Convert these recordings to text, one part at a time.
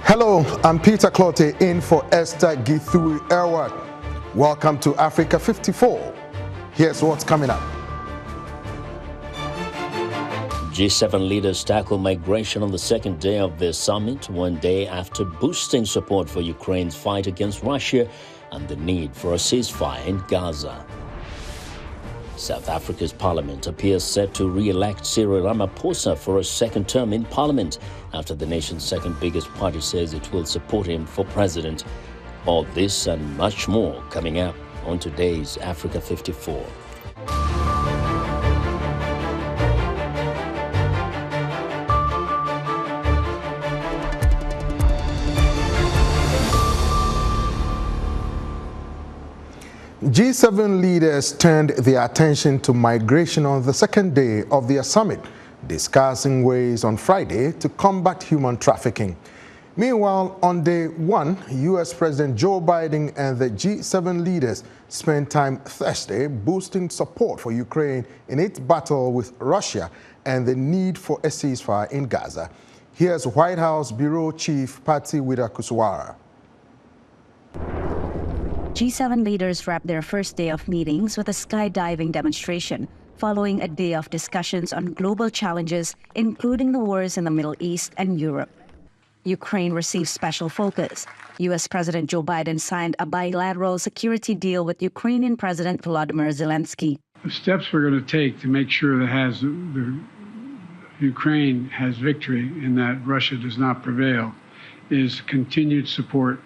Hello, I'm Peter Clotte in for Esther Githui Erward. Welcome to Africa 54. Here's what's coming up. G7 leaders tackle migration on the second day of their summit, one day after boosting support for Ukraine's fight against Russia and the need for a ceasefire in Gaza. South Africa's parliament appears set to re-elect Cyril Ramaphosa for a second term in parliament after the nation's second biggest party says it will support him for president. All this and much more coming up on today's Africa 54. G7 leaders turned their attention to migration on the second day of their summit, discussing ways on Friday to combat human trafficking. Meanwhile, on day one, U.S. President Joe Biden and the G7 leaders spent time Thursday boosting support for Ukraine in its battle with Russia and the need for a ceasefire in Gaza. Here's White House Bureau Chief Patsy Widakuswara. G7 leaders wrapped their first day of meetings with a skydiving demonstration, following a day of discussions on global challenges, including the wars in the Middle East and Europe. Ukraine received special focus. U.S. President Joe Biden signed a bilateral security deal with Ukrainian President Volodymyr Zelensky. The steps we're going to take to make sure that Ukraine has victory and that Russia does not prevail is continued support.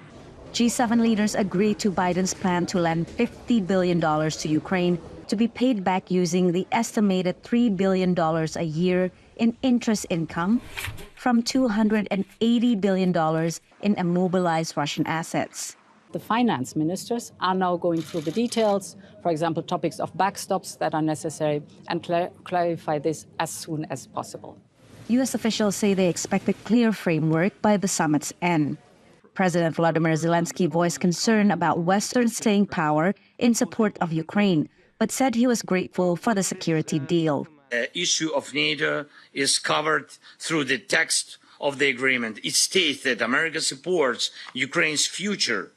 G7 leaders agreed to Biden's plan to lend $50 billion to Ukraine to be paid back using the estimated $3 billion a year in interest income from $280 billion in immobilized Russian assets. The finance ministers are now going through the details, for example, topics of backstops that are necessary, and clarify this as soon as possible. U.S. officials say they expect a clear framework by the summit's end. President Volodymyr Zelensky voiced concern about Western staying power in support of Ukraine, but said he was grateful for the security deal. The issue of NATO is covered through the text of the agreement. It states that America supports Ukraine's future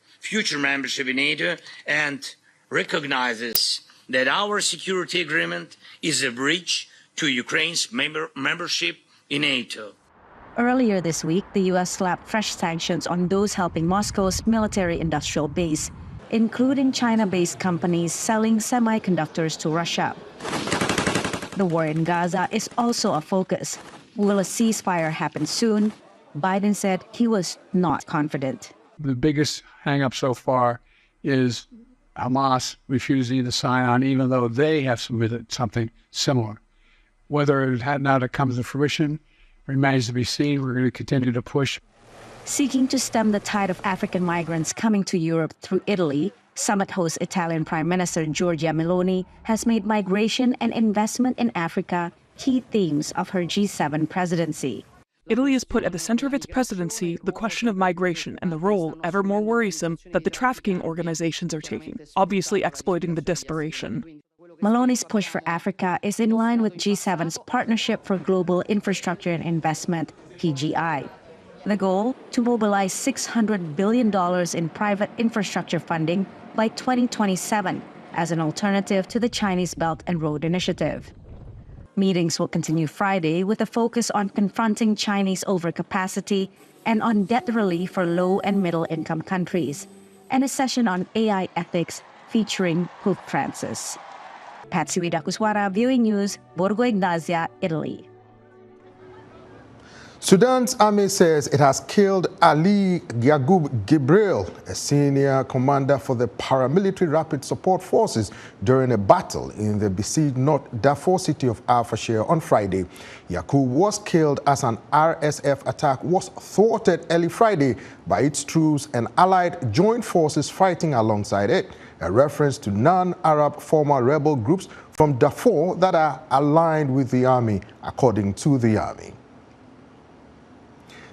membership in NATO and recognizes that our security agreement is a breach to Ukraine's membership in NATO. Earlier this week, the U.S. slapped fresh sanctions on those helping Moscow's military-industrial base, including China-based companies selling semiconductors to Russia. The war in Gaza is also a focus. Will a ceasefire happen soon? Biden said he was not confident. The biggest hang-up so far is Hamas refusing to sign on, even though they have submitted something similar. Whether it had now to come to fruition remains to be seen. We're going to continue to push. Seeking to stem the tide of African migrants coming to Europe through Italy, summit host Italian Prime Minister Giorgia Meloni has made migration and investment in Africa key themes of her G7 presidency. Italy has put at the center of its presidency the question of migration and the role, ever more worrisome, that the trafficking organizations are taking, obviously exploiting the desperation. Meloni's push for Africa is in line with G7's Partnership for Global Infrastructure and Investment, PGI. The goal, to mobilize $600 billion in private infrastructure funding by 2027 as an alternative to the Chinese Belt and Road Initiative. Meetings will continue Friday with a focus on confronting Chinese overcapacity and on debt relief for low and middle-income countries, and a session on AI ethics featuring Pope Francis. Patsy Widakuswara, Viewing News, Borgo Ignazia, Italy. Sudan's army says it has killed Ali Yaqub Gibril, a senior commander for the paramilitary rapid support forces, during a battle in the besieged North Darfur city of Al Fashir on Friday. Yaqub was killed as an RSF attack was thwarted early Friday by its troops and allied joint forces fighting alongside it, a reference to non-Arab former rebel groups from Darfur that are aligned with the army, according to the army.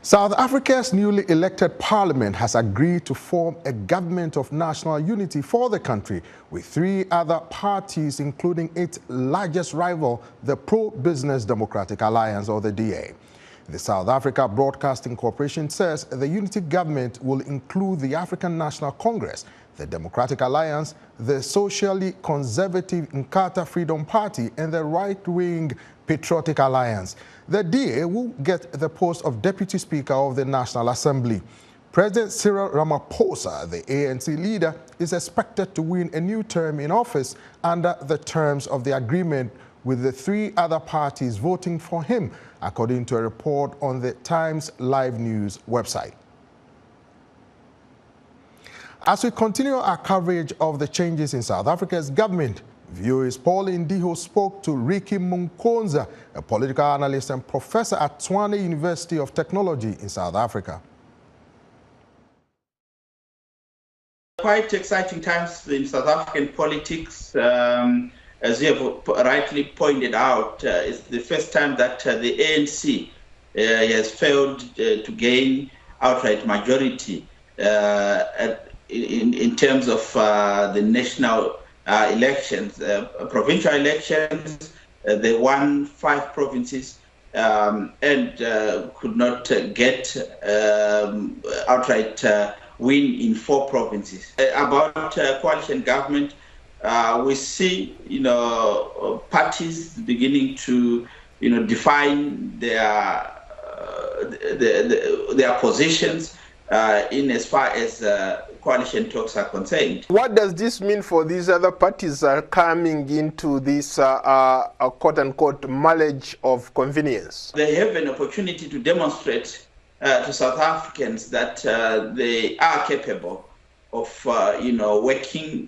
South Africa's newly elected parliament has agreed to form a government of national unity for the country with three other parties, including its largest rival, the pro-business Democratic Alliance, or the DA. The South Africa Broadcasting Corporation says the unity government will include the African National Congress, the Democratic Alliance, the socially conservative Inkatha Freedom Party, and the right-wing Patriotic Alliance. The DA will get the post of Deputy Speaker of the National Assembly. President Cyril Ramaphosa, the ANC leader, is expected to win a new term in office under the terms of the agreement, with the three other parties voting for him, according to a report on the Times Live News website. As we continue our coverage of the changes in South Africa's government, VOA's Paul Indiho spoke to Ricky Munkonza, a political analyst and professor at Tshwane University of Technology in South Africa. Quite exciting times in South African politics. As you have rightly pointed out, it's the first time that the ANC has failed to gain outright majority in terms of the national elections, provincial elections. They won 5 provinces and could not get outright win in 4 provinces. About coalition government, we see, parties beginning to, define their positions in as far as coalition talks are concerned. What does this mean for these other parties coming into this quote-unquote marriage of convenience? They have an opportunity to demonstrate to South Africans that they are capable of working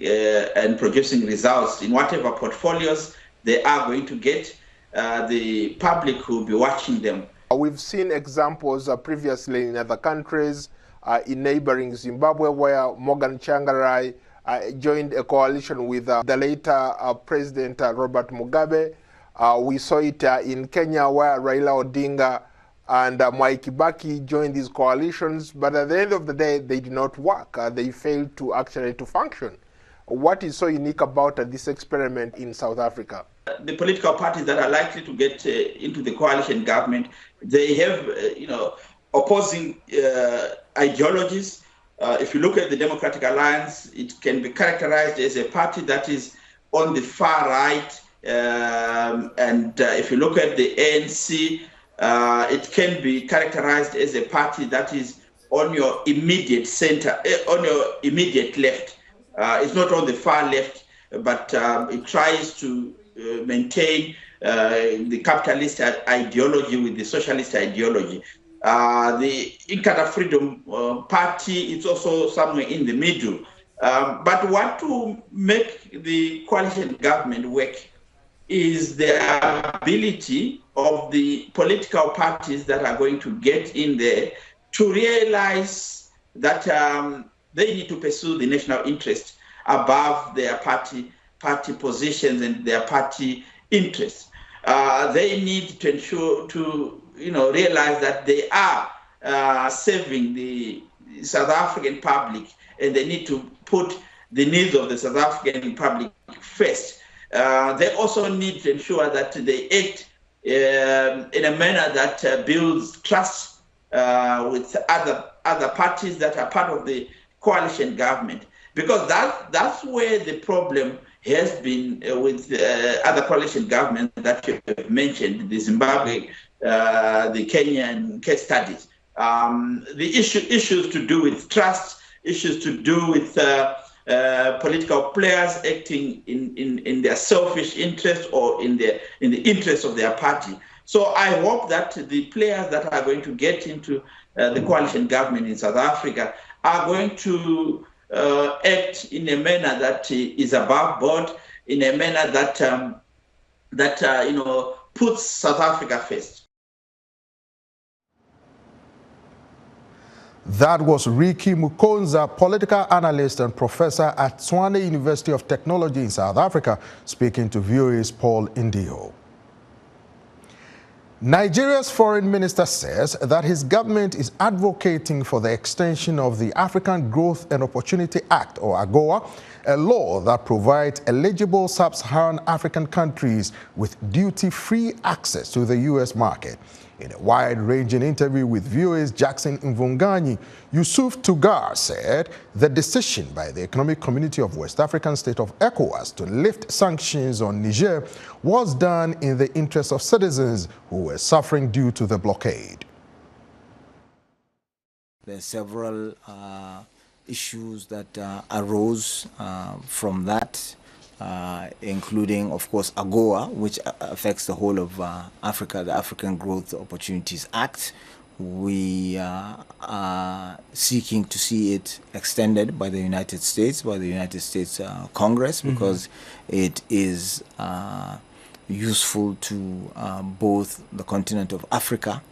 and producing results in whatever portfolios they are going to get. The public will be watching them. We've seen examples previously in other countries, in neighboring Zimbabwe, where Morgan Tsvangirai joined a coalition with the later President Robert Mugabe. We saw it in Kenya, where Raila Odinga and Mwai Kibaki joined these coalitions, but at the end of the day, they did not work. They failed to actually function. What is so unique about this experiment in South Africa? The political parties that are likely to get into the coalition government, they have, opposing ideologies. If you look at the Democratic Alliance, it can be characterized as a party that is on the far right. And if you look at the ANC, it can be characterized as a party that is on your immediate center, on your immediate left. It's not on the far left, but it tries to maintain the capitalist ideology with the socialist ideology. The Inkatha Freedom Party is also somewhere in the middle. But what to make the coalition government work is the ability of the political parties that are going to get in there to realize that they need to pursue the national interest above their party positions and their party interests. They need to ensure to realize that they are serving the South African public, and they need to put the needs of the South African public first. They also need to ensure that they act in a manner that builds trust with other parties that are part of the coalition government, because that's where the problem has been with other coalition governments that you have mentioned, the Zimbabwe, the Kenyan case studies. The issues to do with trust, issues to do with political players acting in their selfish interest or in the interest of their party. So I hope that the players that are going to get into the coalition government in South Africa are going to act in a manner that is above board, in a manner that puts South Africa first. That was Ricky Munkonza, political analyst and professor at Tshwane University of Technology in South Africa, speaking to VOA's Paul Indiho. Nigeria's foreign minister says that his government is advocating for the extension of the African Growth and Opportunity Act, or AGOA, a law that provides eligible sub-Saharan African countries with duty-free access to the U.S. market. In a wide-ranging interview with VOA's Jackson Mvunganyi, Yusuf Tugar said the decision by the Economic Community of West African State of ECOWAS to lift sanctions on Niger was done in the interest of citizens who were suffering due to the blockade. There are several issues that arose from that, including, of course, AGOA, which affects the whole of Africa, the African Growth Opportunities Act. We are seeking to see it extended by the United States, Congress, because it is useful to both the continent of Africa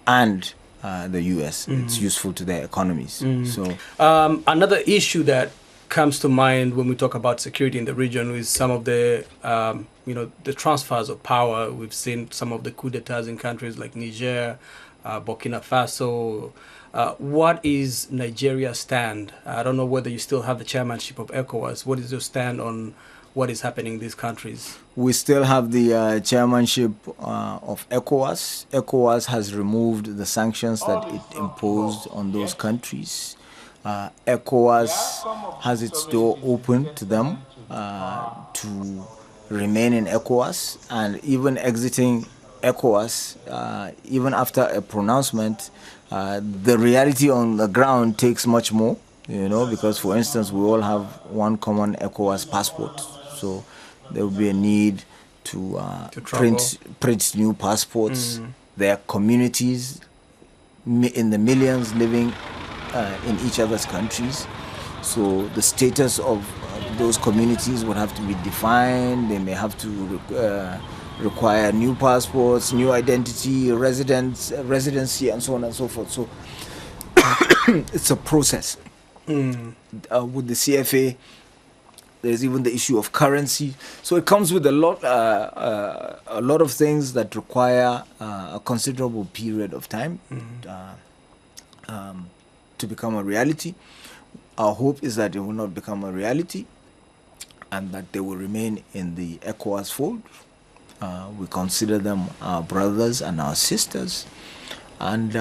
and the U.S. It's useful to their economies. So another issue that comes to mind when we talk about security in the region is some of the, the transfers of power. We've seen some of the coup d'etats in countries like Niger, Burkina Faso. What is Nigeria's stand? I don't know whether you still have the chairmanship of ECOWAS. What is your stand on what is happening in these countries? We still have the chairmanship of ECOWAS. ECOWAS has removed the sanctions that it imposed on those countries. ECOWAS has its door open to them to remain in ECOWAS, and even exiting ECOWAS, even after a pronouncement, the reality on the ground takes much more, because, for instance, we all have one common ECOWAS passport. So there will be a need to print new passports. There are communities in the millions living in each other's countries. So the status of those communities would have to be defined. They may have to require new passports, new identity, residency, and so on and so forth. So it's a process. With the CFA, there's even the issue of currency. So it comes with a lot of things that require a considerable period of time to become a reality. Our hope is that it will not become a reality and that they will remain in the ECOWAS fold. We consider them our brothers and our sisters. And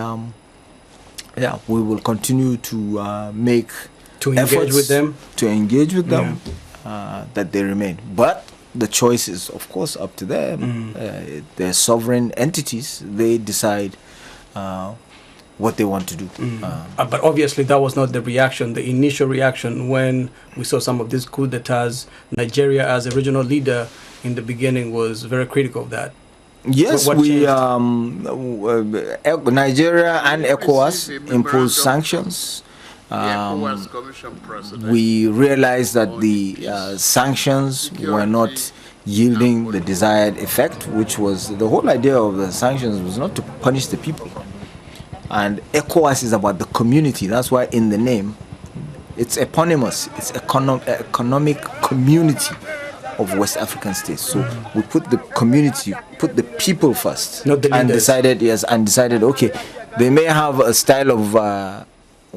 we will continue to make engage with them. To engage with them, that they remain. But the choice is, of course, up to them. They're sovereign entities. They decide what they want to do. But obviously that was not the reaction, the initial reaction when we saw some of these coup d'etats. Nigeria, as a regional leader in the beginning, was very critical of that. Yes, Nigeria and ECOWAS imposed sanctions. We realized that the sanctions were not yielding the desired effect, which was the whole idea of the sanctions was not to punish the people. And ECOWAS is about the community. That's why in the name, it's eponymous. It's economic community of West African states. So we put the community, put the people first, not the and decided, okay, they may have a style of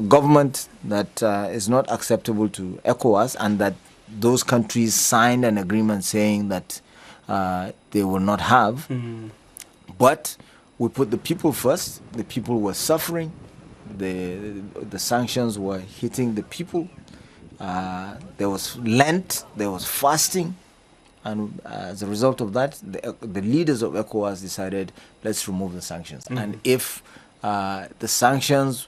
government that is not acceptable to ECOWAS, and that those countries signed an agreement saying that they will not have. But we put the people first. The people were suffering. The sanctions were hitting the people. There was Lent, there was fasting, and as a result of that, the leaders of ECOWAS decided, let's remove the sanctions. And if the sanctions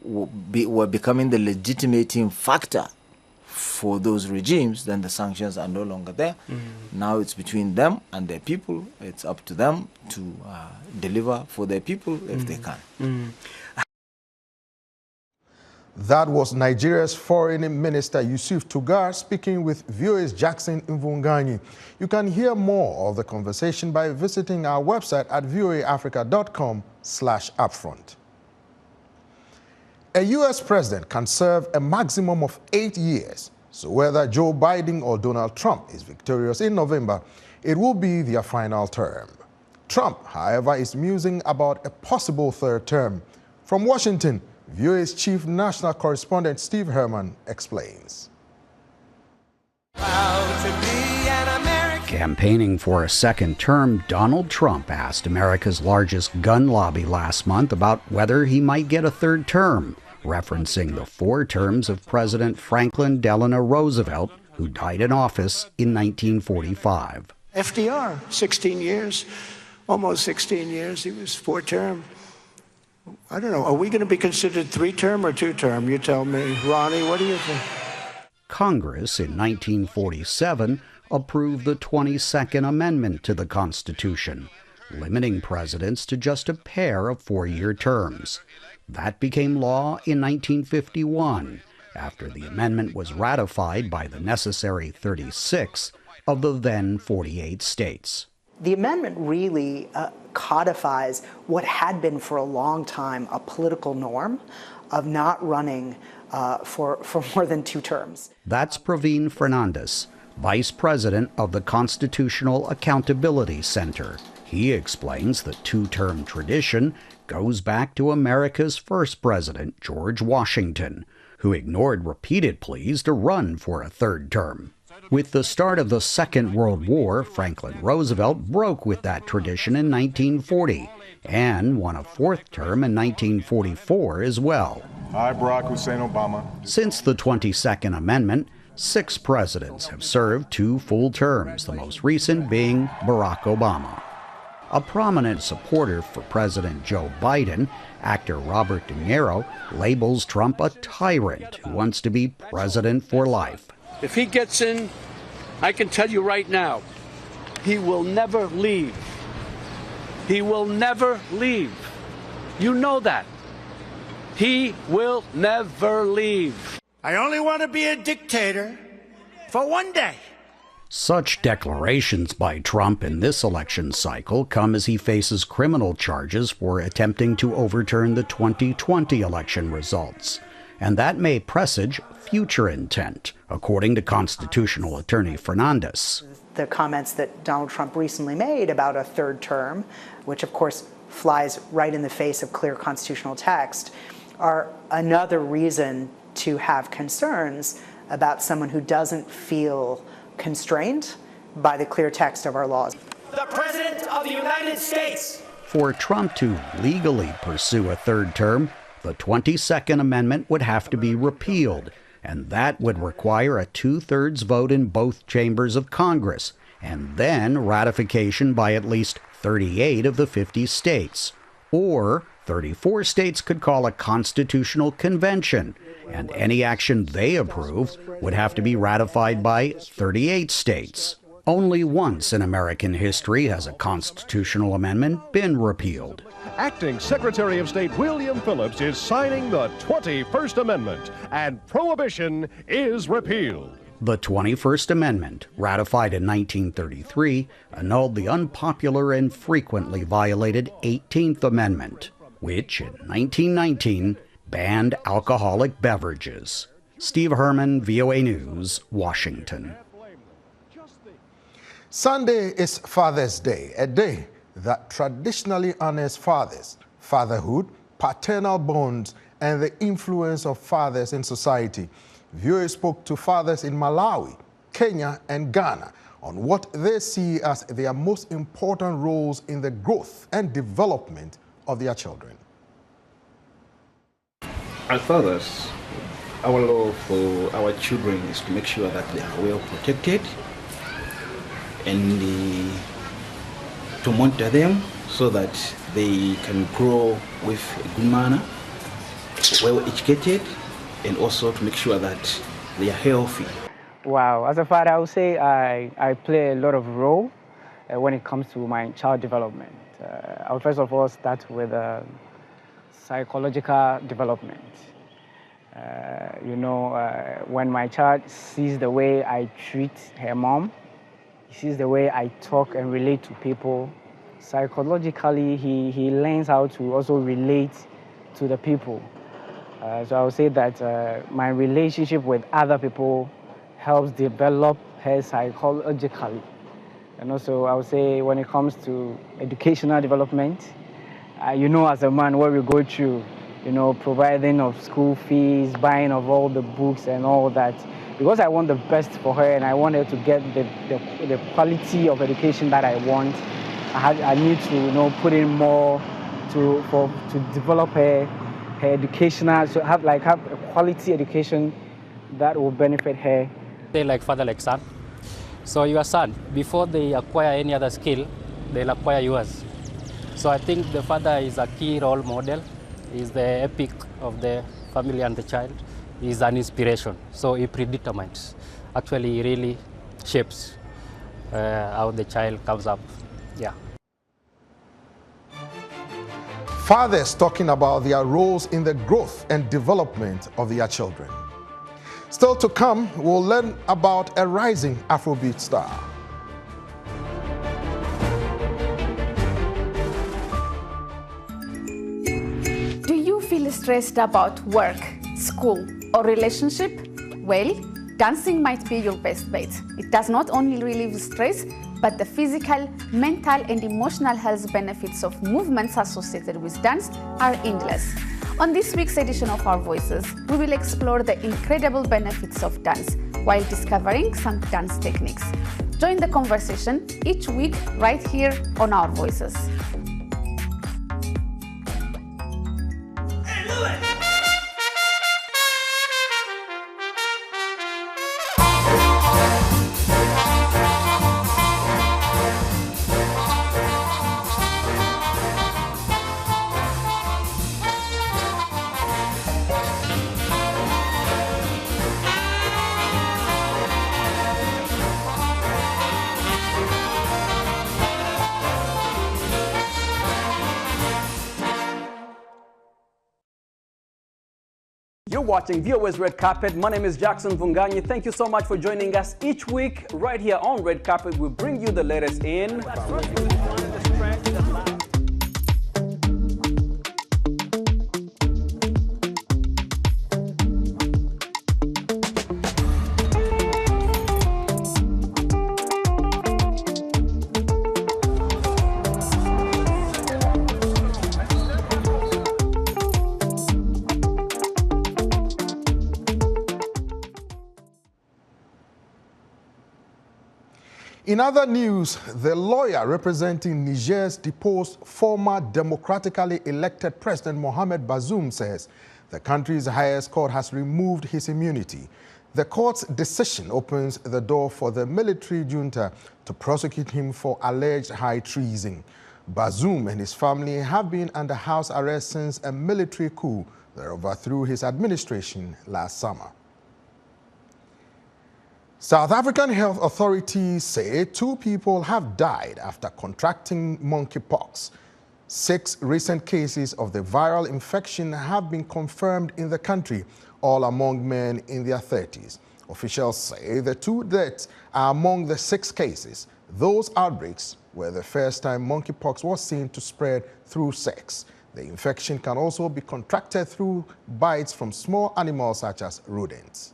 were becoming the legitimating factor for those regimes, then the sanctions are no longer there. Now it's between them and their people. It's up to them to deliver for their people if they can. That was Nigeria's Foreign Minister Yusuf Tugar speaking with VOA's Jackson Mvunganyi. You can hear more of the conversation by visiting our website at voaafrica.com/upfront. A U.S. president can serve a maximum of 8 years. So whether Joe Biden or Donald Trump is victorious in November, it will be their final term. Trump, however, is musing about a possible third term. From Washington, VOA's chief national correspondent Steve Herman explains. Campaigning for a second term, Donald Trump asked America's largest gun lobby last month about whether he might get a third term, referencing the 4 terms of President Franklin Delano Roosevelt, who died in office in 1945. FDR, 16 years, almost 16 years, he was 4-term. I don't know, are we going to be considered 3-term or 2-term? You tell me. Ronnie, what do you think? Congress in 1947 approved the 22nd Amendment to the Constitution, limiting presidents to just a pair of 4-year terms. That became law in 1951, after the amendment was ratified by the necessary 36 of the then 48 states. The amendment really codifies what had been for a long time a political norm of not running for more than 2 terms. That's Praveen Fernandes, Vice President of the Constitutional Accountability Center. He explains the 2-term tradition goes back to America's first president, George Washington, who ignored repeated pleas to run for a 3rd term. With the start of the Second World War, Franklin Roosevelt broke with that tradition in 1940 and won a 4th term in 1944 as well. I, Barack Hussein Obama. Since the 22nd Amendment, 6 presidents have served 2 full terms, the most recent being Barack Obama. A prominent supporter for President Joe Biden, actor Robert De Niro, labels Trump a tyrant who wants to be president for life. If he gets in, I can tell you right now, he will never leave. He will never leave. You know that. He will never leave. I only want to be a dictator for one day. Such declarations by Trump in this election cycle come as he faces criminal charges for attempting to overturn the 2020 election results. And that may presage future intent, according to constitutional attorney Fernandes. The comments that Donald Trump recently made about a 3rd term, which of course flies right in the face of clear constitutional text, are another reason to have concerns about someone who doesn't feel constrained by the clear text of our laws. The President of the United States. For Trump to legally pursue a 3rd term, the 22nd Amendment would have to be repealed, and that would require a 2/3 vote in both chambers of Congress, and then ratification by at least 38 of the 50 states. Or 34 states could call a constitutional convention, and any action they approve would have to be ratified by 38 states. Only once in American history has a constitutional amendment been repealed. Acting Secretary of State William Phillips is signing the 21st Amendment, and prohibition is repealed. The 21st Amendment, ratified in 1933, annulled the unpopular and frequently violated 18th Amendment, which in 1919 banned alcoholic beverages. Steve Herman, VOA News, Washington. Sunday is Father's Day, a day that traditionally honors fathers, fatherhood, paternal bonds, and the influence of fathers in society. VOA spoke to fathers in Malawi, Kenya, and Ghana on what they see as their most important roles in the growth and development of their children. As fathers, our role for our children is to make sure that they are well protected and to monitor them so that they can grow with a good manner, well educated, and also to make sure that they are healthy. Wow, as a father, I would say I play a lot of role when it comes to my child development. I would first of all start with psychological development. When my child sees the way I treat her mom, he sees the way I talk and relate to people, psychologically he learns how to also relate to the people. So I would say that my relationship with other people helps develop her psychologically. And also, I would say when it comes to educational development, you know, as a man, what we go through, you know, providing of school fees, buying of all the books and all that. Because I want the best for her and I want her to get the quality of education that I want, I need to, you know, put in more to develop her educational, so have a quality education that will benefit her. They like father, like son. So your son, before they acquire any other skill, they'll acquire yours. So I think the father is a key role model. He's the epic of the family and the child. He's an inspiration. So he predetermines. Actually, he really shapes how the child comes up. Yeah. Fathers talking about their roles in the growth and development of their children. Still to come, we'll learn about a rising Afrobeat star. Do you feel stressed about work, school, or relationship? Well, dancing might be your best bet. It does not only relieve stress, but the physical, mental, and emotional health benefits of movements associated with dance are endless. On this week's edition of Our Voices, we will explore the incredible benefits of dance while discovering some dance techniques. Join the conversation each week right here on Our Voices. You're watching VOA's Red Carpet. My name is Jackson Vunganyi. Thank you so much for joining us each week right here on Red Carpet. We bring you the latest in In other news, the lawyer representing Niger's deposed former democratically elected President Mohamed Bazoum says the country's highest court has removed his immunity. The court's decision opens the door for the military junta to prosecute him for alleged high treason. Bazoum and his family have been under house arrest since a military coup that overthrew his administration last summer. South African health authorities say 2 people have died after contracting monkeypox. 6 recent cases of the viral infection have been confirmed in the country, all among men in their 30s. Officials say the 2 deaths are among the 6 cases. Those outbreaks were the first time monkeypox was seen to spread through sex. The infection can also be contracted through bites from small animals such as rodents.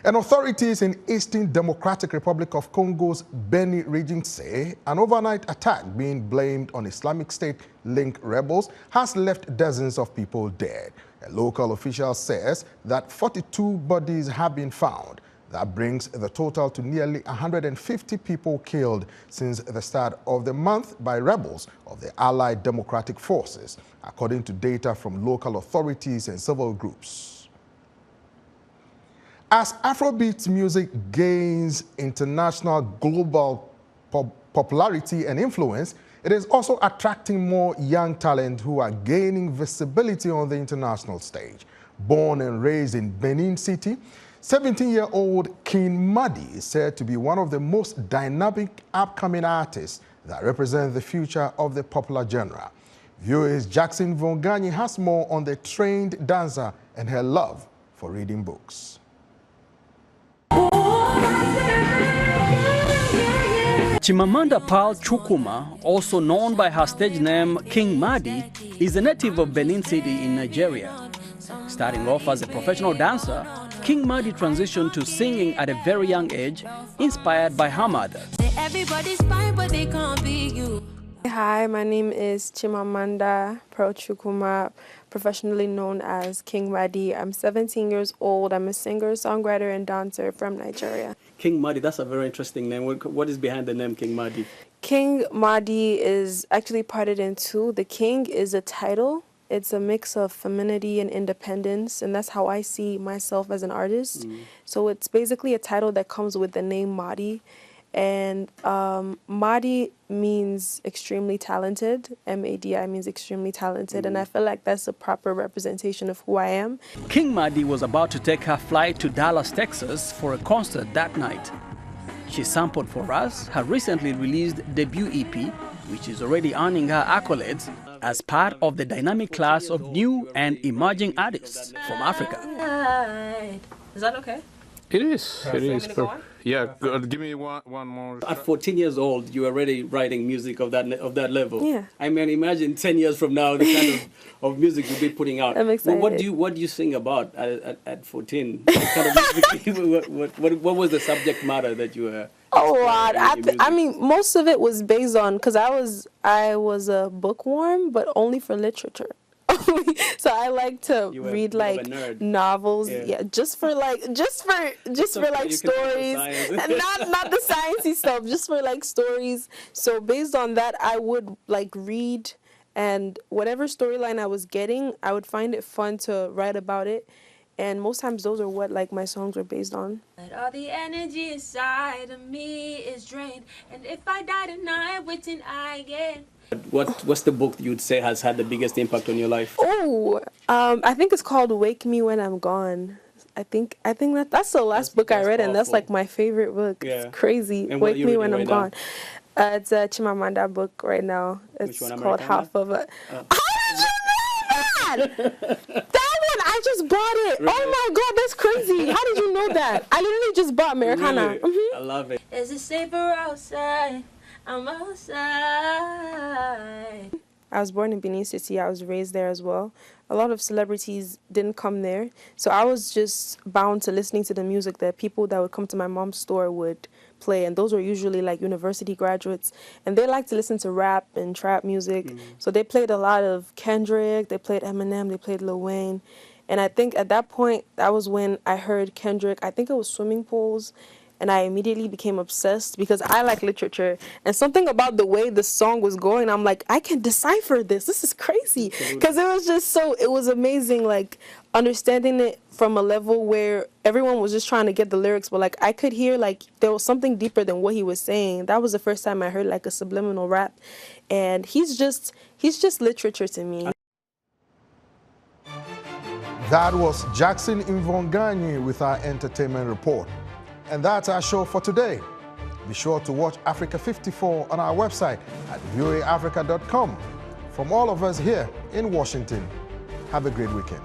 And authorities in Eastern Democratic Republic of Congo's Beni region say an overnight attack being blamed on Islamic State-linked rebels has left dozens of people dead. A local official says that 42 bodies have been found. That brings the total to nearly 150 people killed since the start of the month by rebels of the Allied Democratic Forces, according to data from local authorities and civil groups. As Afrobeat music gains international global popularity and influence, it is also attracting more young talent who are gaining visibility on the international stage. Born and raised in Benin City, 17-year-old Qing Madi is said to be one of the most dynamic upcoming artists that represent the future of the popular genre. VOA's Jackson Vunganyi has more on the trained dancer and her love for reading books. Chimamanda Pearl Chukwuma, also known by her stage name Qing Madi, is a native of Benin City in Nigeria. Starting off as a professional dancer, Qing Madi transitioned to singing at a very young age, inspired by her mother. Everybody's fine, but they can't be you. Hi, my name is Chimamanda Chukuma, professionally known as Qing Madi. I'm 17 years old. I'm a singer, songwriter, and dancer from Nigeria. King Madi, that's a very interesting name. What is behind the name King Madi? King Madi is actually parted in two. The king is a title. It's a mix of femininity and independence, and that's how I see myself as an artist. So it's basically a title that comes with the name Madi. And Madi means extremely talented. M-A-D-I means extremely talented. And I feel like that's a proper representation of who I am. King Madi was about to take her flight to Dallas, Texas for a concert that night. She sampled for us her recently released debut EP, which is already earning her accolades as part of the dynamic class of new and emerging artists from Africa. Is that okay? It is. It is. Go on? Yeah, give me one more. At 14 years old, you're already writing music of that level. Yeah. I mean, imagine 10 years from now, the kind of music you'll be putting out. I'm excited. What do you sing about at 14? What kind of music, what was the subject matter that you were? A lot. I mean, most of it was based on, because I was a bookworm, but only for literature. So I like to read like novels, just for like stories, and not the sciencey stuff, just for like stories. So based on that, I would like read, and whatever storyline I was getting, I would find it fun to write about it. And most times those are what like my songs were based on. All the energy inside of me is drained, and if I die tonight, waiting I get. What's the book you'd say has had the biggest impact on your life? Oh, I think it's called Wake Me When I'm Gone. I think that's the last book I read, and that's like my favorite book. Yeah. It's crazy. And Wake Me When I'm Gone. It's a Chimamanda book right now. It's called Half of a. How did you know that? That one, I just bought it. Really? Oh my God, that's crazy. How did you know that? I literally just bought Americana. Really? I love it. Is it safer outside? I'm outside. I was born in Benin City. I was raised there as well. A lot of celebrities didn't come there. So I was just bound to listening to the music that people that would come to my mom's store would play. And those were usually like university graduates. And they liked to listen to rap and trap music. So they played a lot of Kendrick, they played Eminem, they played Lil Wayne. And I think at that point, that was when I heard Kendrick. I think it was Swimming Pools. And I immediately became obsessed because I like literature. And something about the way the song was going, I'm like, I can decipher this. This is crazy. Because it was just it was amazing, like, understanding it from a level where everyone was just trying to get the lyrics. But, like, I could hear, like, there was something deeper than what he was saying. That was the first time I heard, like, a subliminal rap. And he's just literature to me. That was Jackson Mvonganyi with our entertainment report. And that's our show for today. Be sure to watch Africa 54 on our website at voaafrica.com. From all of us here in Washington, have a great weekend.